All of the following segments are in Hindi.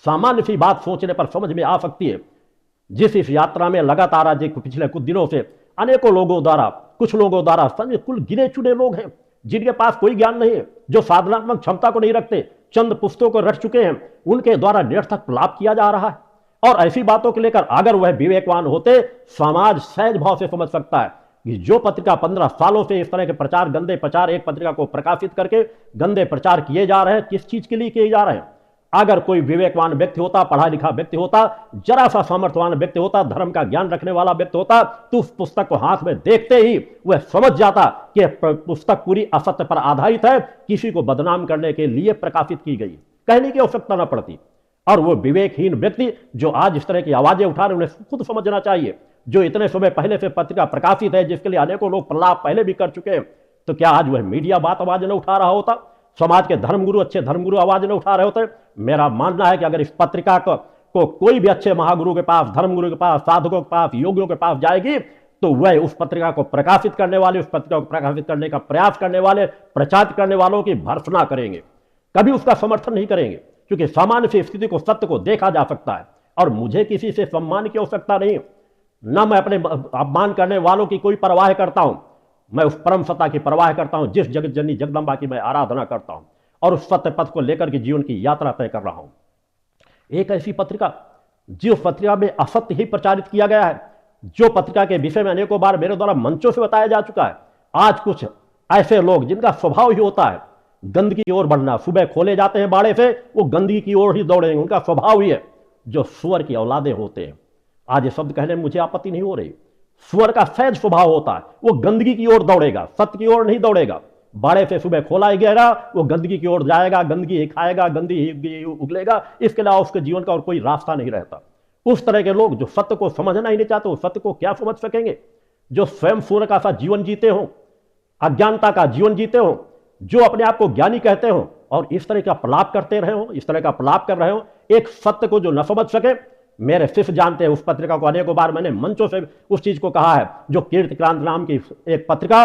सामान्य सी बात सोचने पर समझ में आ सकती है। जिस इस यात्रा में लगातार आज पिछले कुछ दिनों से अनेकों लोगों द्वारा, कुछ लोगों द्वारा, कुल गिने चुने लोग हैं जिनके पास कोई ज्ञान नहीं है, जो साधनात्मक क्षमता को नहीं रखते, चंद पुस्तकों को रट चुके हैं, उनके द्वारा निरर्थक लाभ किया जा रहा है। और ऐसी बातों को लेकर अगर वह विवेकवान होते, समाज सहज भाव से समझ सकता है कि जो पत्रिका 15 सालों से इस तरह के प्रचार, गंदे प्रचार, एक पत्रिका को प्रकाशित करके गंदे प्रचार किए जा रहे हैं, किस चीज के लिए किए जा रहे हैं। अगर कोई विवेकवान व्यक्ति होता, पढ़ा लिखा व्यक्ति होता, जरा सा सामर्थ्यवान व्यक्ति होता, धर्म का ज्ञान रखने वाला व्यक्ति होता, तो उस पुस्तक को हाथ में देखते ही वह समझ जाता कि पुस्तक पूरी असत्य पर आधारित है, किसी को बदनाम करने के लिए प्रकाशित की गई, कहने की आवश्यकता न पड़ती। और वो विवेकहीन व्यक्ति जो आज इस तरह की आवाजें उठा रहे, उन्हें खुद समझना चाहिए। जो इतने समय पहले से पत्रिका प्रकाशित है, जिसके लिए अनेकों लोग प्रलाप पहले भी कर चुके हैं, तो क्या आज वह मीडिया बात आवाज न उठा रहा होता? समाज के धर्मगुरु, अच्छे धर्मगुरु आवाज न उठा रहे होते? मेरा मानना है कि अगर इस पत्रिका को कोई भी अच्छे महागुरु के पास, धर्मगुरु के पास, साधकों के पास, योगियों के पास जाएगी, तो वह उस पत्रिका को प्रकाशित करने वाले, उस पत्रिका को प्रकाशित करने का प्रयास करने वाले, प्रचार करने वालों की भर्त्सना करेंगे, कभी उसका समर्थन नहीं करेंगे। क्योंकि सामान्य से स्थिति को, सत्य को देखा जा सकता है। और मुझे किसी से सम्मान की आवश्यकता नहीं, न मैं अपने अपमान करने वालों की कोई परवाह करता हूं। मैं उस परम सत्ता की परवाह करता हूं, जिस जगत जननी जगदम्बा की मैं आराधना करता हूं, और उस सत्य पथ को लेकर के जीवन की यात्रा तय कर रहा हूं। एक ऐसी पत्रिका, जिस पत्रिका में असत्य ही प्रचारित किया गया है, जो पत्रिका के विषय में अनेकों बार मेरे द्वारा मंचों से बताया जा चुका है। आज कुछ ऐसे लोग जिनका स्वभाव ही होता है गंदगी की ओर बढ़ना, सुबह खोले जाते हैं बाड़े से, वो गंदगी की ओर ही दौड़ेंगे, उनका स्वभाव ही है। जो सुअर की औलादे होते हैं, आज ये शब्द कहने में मुझे आपत्ति नहीं हो रही, सुअर का सहज स्वभाव होता है, वो गंदगी की ओर दौड़ेगा, सत्य की ओर नहीं दौड़ेगा। बाड़े से सुबह खोला गया, वो गंदगी की ओर जाएगा, गंदगी ही खाएगा, गंदगी ही उगलेगा, इसके अलावा उसके जीवन का और कोई रास्ता नहीं रहता। उस तरह के लोग जो सत्य को समझना ही नहीं चाहते, वो सत्य को क्या समझ सकेंगे? जो स्वयं सुअर का सा जीवन जीते हो, अज्ञानता का जीवन जीते हो, जो अपने आप को ज्ञानी कहते हो और इस तरह का प्रलाप करते रहे हो, इस तरह का प्रलाप कर रहे हो, एक सत्य को जो न समझ सके। मेरे शिष्य जानते हैं, उस पत्रिका को अनेकों बार मैंने मंचों से उस चीज को कहा है, जो कीर्ति क्रांति नाम की एक पत्रिका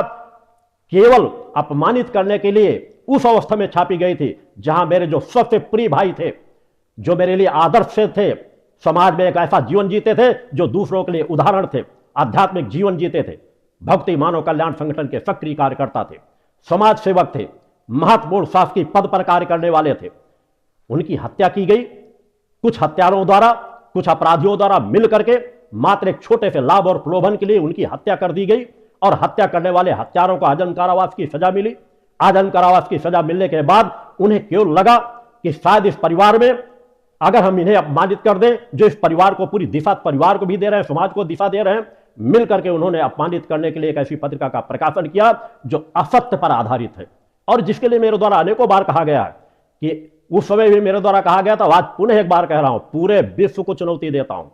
केवल अपमानित करने के लिए उस अवस्था में छापी गई थी, जहां मेरे जो सबसे प्रिय भाई थे, जो मेरे लिए आदर्श थे, समाज में एक ऐसा जीवन जीते थे जो दूसरों के लिए उदाहरण थे, आध्यात्मिक जीवन जीते थे, भक्ति मानव कल्याण संगठन के सक्रिय कार्यकर्ता थे, समाज सेवक थे, महत्वपूर्ण शासकीय पद पर कार्य करने वाले थे, उनकी हत्या की गई। कुछ हत्यारों द्वारा, कुछ अपराधियों द्वारा मिल करके मात्र एक छोटे से लाभ और प्रलोभन के लिए उनकी हत्या कर दी गई, और हत्या करने वाले हत्यारों को आजीवन कारावास की सजा मिली। आजीवन कारावास की सजा मिलने के बाद उन्हें क्यों लगा कि शायद इस परिवार में अगर हम इन्हें अपमानित कर दें, जो इस परिवार को पूरी दिशा, परिवार को भी दे रहे हैं, समाज को दिशा दे रहे हैं, मिल करके उन्होंने अपमानित करने के लिए एक ऐसी पत्रिका का प्रकाशन किया जो असत्य पर आधारित है, और जिसके लिए मेरे द्वारा अनेकों बार कहा गया है कि उस समय भी मेरे द्वारा कहा गया था, आज पुनः एक बार कह रहा हूं, पूरे विश्व को चुनौती देता हूं।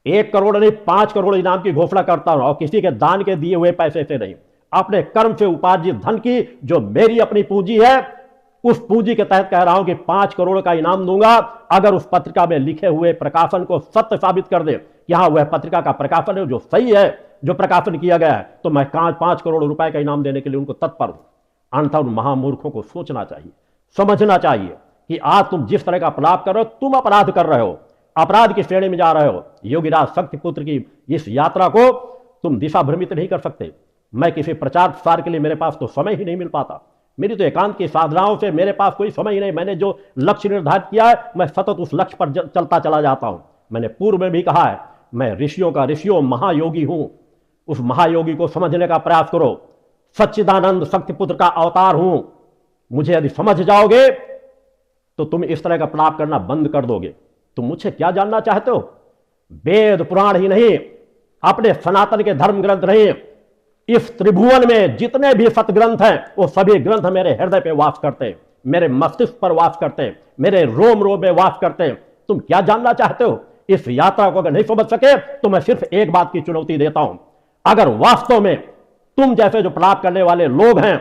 1 करोड़ नहीं, 5 करोड़ इनाम की घोषणा करता हूं, और किसी के दान के दिए हुए पैसे से नहीं, अपने कर्म से उपार्जित धन की जो मेरी अपनी पूंजी है, उस पूंजी के तहत कह रहा हूं कि 5 करोड़ का इनाम दूंगा अगर उस पत्रिका में लिखे हुए प्रकाशन को सत्य साबित कर दे कि हाँ वह पत्रिका का प्रकाशन है जो सही है, जो प्रकाशन किया गया है, तो मैं 5 करोड़ रुपए का इनाम देने के लिए उनको तत्पर हूं। अन्यथा उन महामूर्खों को सोचना चाहिए, समझना चाहिए कि आज तुम जिस तरह का अपराध कर रहे हो, तुम अपराध कर रहे हो, अपराध की श्रेणी में जा रहे हो। योगीराज शक्तिपुत्र की इस यात्रा को तुम दिशा भ्रमित नहीं कर सकते। मैं किसी प्रचार प्रसार के लिए मेरे पास तो समय ही नहीं मिल पाता, मेरी तो एकांत की साधनाओं से मेरे पास कोई समय ही नहीं। मैंने जो लक्ष्य निर्धारित किया है, मैं सतत उस लक्ष्य पर चलता चला जाता हूं। मैंने पूर्व में भी कहा है, मैं ऋषियों का ऋषियों महायोगी हूं। उस महायोगी को समझने का प्रयास करो। सच्चिदानंद शक्तिपुत्र का अवतार हूं। मुझे यदि समझ जाओगे तो तुम इस तरह का प्रलाप करना बंद कर दोगे। तुम मुझे क्या जानना चाहते हो? वेद पुराण ही नहीं, अपने सनातन के धर्म ग्रंथ नहीं, इस त्रिभुवन में जितने भी सतग्रंथ हैं वो सभी ग्रंथ मेरे हृदय पे वास करते हैं, मेरे मस्तिष्क पर वास करते हैं, मेरे रोम रोम में वास करते हैं। तुम क्या जानना चाहते हो? इस यात्रा को अगर नहीं समझ सके तो मैं सिर्फ एक बात की चुनौती देता हूं, अगर वास्तव में तुम जैसे जो प्रलाप करने वाले लोग हैं,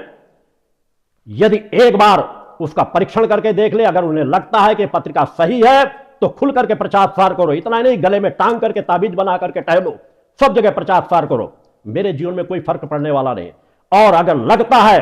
यदि एक बार उसका परीक्षण करके देख ले, अगर उन्हें लगता है कि पत्रिका सही है तो खुल करके प्रचार प्रसार करो। इतना ही नहीं, गले में टांग करके ताबीज बना करके टहलो, सब जगह प्रचार प्रसार करो। मेरे जीवन में कोई फर्क पड़ने वाला नहीं। और अगर लगता है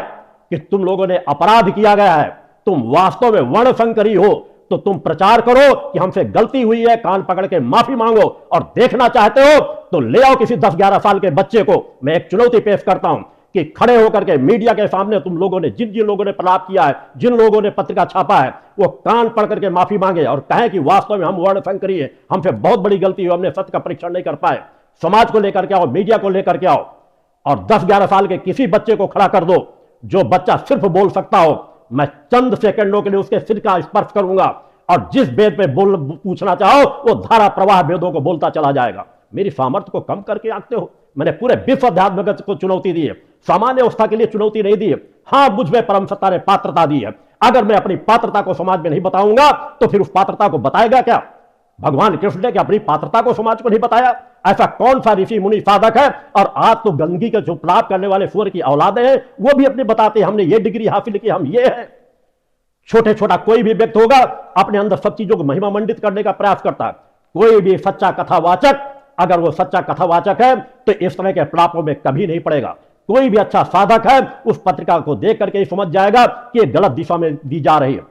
कि तुम लोगों ने अपराध किया गया है, तुम वास्तव में वर्णशंकरी हो, तो तुम प्रचार करो कि हमसे गलती हुई है, कान पकड़ के माफी मांगो। और देखना चाहते हो तो ले आओ किसी 10-11 साल के बच्चे को। मैं एक चुनौती पेश करता हूं कि खड़े होकर के मीडिया के सामने तुम लोगों ने जिन जिन लोगों ने प्रलाप किया है, जिन लोगों ने पत्रिका छापा है, वो कान पकड़ करके माफी मांगे और कहें कि वास्तव में हम वर्ण संकरी है, हमसे बहुत बड़ी गलती हुई, हमने सत्य का परीक्षण नहीं कर पाए। समाज को लेकर के आओ, मीडिया को लेकर के आओ और 10-11 साल के किसी बच्चे को खड़ा कर दो। जो बच्चा सिर्फ बोल सकता हो, मैं चंद सेकंडों के लिए उसके सिर का स्पर्श करूंगा और जिस वेद पे बोल पूछना चाहो वो धारा प्रवाह वेदों को बोलता चला जाएगा। मेरी सामर्थ्य को कम करके आंकते हो। मैंने पूरे विश्व अध्यात्म जगत को चुनौती दी है, सामान्य अवस्था के लिए चुनौती नहीं दी है। हां, मुझ में परम सत्ता ने पात्रता दी है। अगर मैं अपनी पात्रता को समाज में नहीं बताऊंगा तो फिर उस पात्रता को बताएगा क्या? भगवान कृष्ण ने अपनी पात्रता को समाज को नहीं बताया? ऐसा कौन सा ऋषि मुनि साधक है? और आज तो गंदगी के जो प्रलाप करने वाले सूअर की औलादे हैं वो भी अपने बताते हैं हमने ये डिग्री हासिल की, हम ये है। छोटे छोटा कोई भी व्यक्ति होगा अपने अंदर सब चीजों को महिमा मंडित करने का प्रयास करता है। कोई भी सच्चा कथावाचक, अगर वो सच्चा कथावाचक है तो इस तरह के प्रलापों में कभी नहीं पड़ेगा। कोई भी अच्छा साधक है उस पत्रिका को देख करके ही समझ जाएगा कि गलत दिशा में दी जा रही है।